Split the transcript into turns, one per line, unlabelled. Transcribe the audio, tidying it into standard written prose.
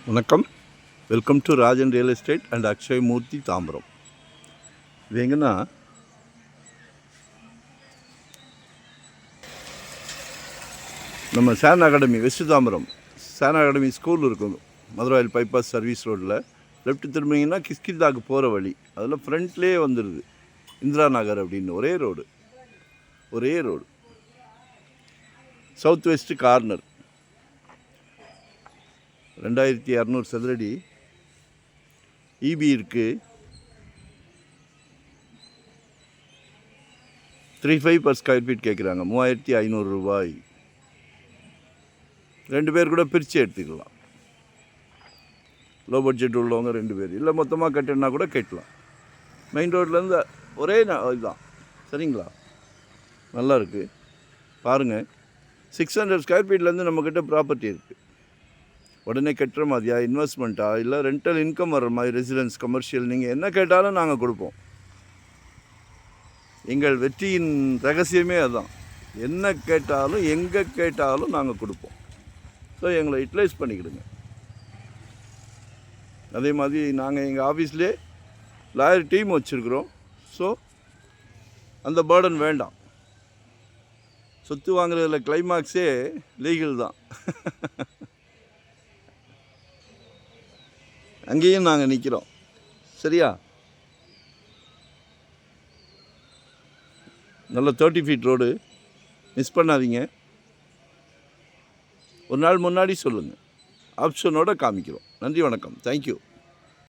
வணக்கம். Welcome to Rajan real estate and Akshay Murthy Tambaram. இது எங்கன்னா நம்ம Sen academy west Tambaram Sen academy school இருக்கும், மதுராயில் பைபாஸ் சர்வீஸ் ரோட்டில். லெஃப்ட் திரும்பிங்கன்னா கிஷ்கிந்தாக்கு போகிற வழி, அதில் ஃப்ரண்ட்லேயே வந்துடுது இந்திரா நகர் அப்படின்னு ஒரே ரோடு சவுத் வெஸ்ட் கார்னர். 2200 சதுரடி இபி இருக்குது. 35 per ஸ்கொயர் ஃபீட் கேட்குறாங்க. 3500 ரூபாய். 2 பேர் கூட பிரித்து எடுத்துக்கலாம். லோ பட்ஜெட் உள்ளவங்க 2 பேர், இல்லை மொத்தமாக கட்டணுன்னா கூட கட்டலாம். மெயின் ரோட்லேருந்து ஒரே இதுதான். சரிங்களா? நல்லா இருக்குது, பாருங்கள். 600 ஸ்கொயர் ஃபீட்லேருந்து நம்மக்கிட்ட ப்ராப்பர்ட்டி இருக்குது. உடனே கட்டுற மாதிரியா, இன்வெஸ்ட்மெண்ட்டா, இல்லை ரெண்டல் இன்கம் வர்ற மாதிரி, ரெசிடென்ஸ், கமர்ஷியல், நீங்கள் என்ன கேட்டாலும் நாங்கள் கொடுப்போம். எங்கள் வெற்றியின் ரகசியமே அதுதான். என்ன கேட்டாலும் எங்கே கேட்டாலும் நாங்கள் கொடுப்போம். ஸோ எங்களை யூட்டிலைஸ் பண்ணிக்கிடுங்க. அதே மாதிரி நாங்கள் எங்கள் ஆஃபீஸ்லேயே லாயர் டீம் வச்சுருக்குறோம். ஸோ அந்த பேர்டன் வேண்டாம். சொத்து வாங்குறதுல கிளைமாக்ஸே லீகல் தான். அங்கேயும் நாங்கள் நிற்கிறோம். சரியா? நல்ல 30 ஃபீட் ரோடு, மிஸ் பண்ணாதீங்க. ஒரு நாள் முன்னாடி சொல்லுங்கள், ஆப்ஷனோடு காமிக்கிறோம். நன்றி, வணக்கம், தேங்க்யூ.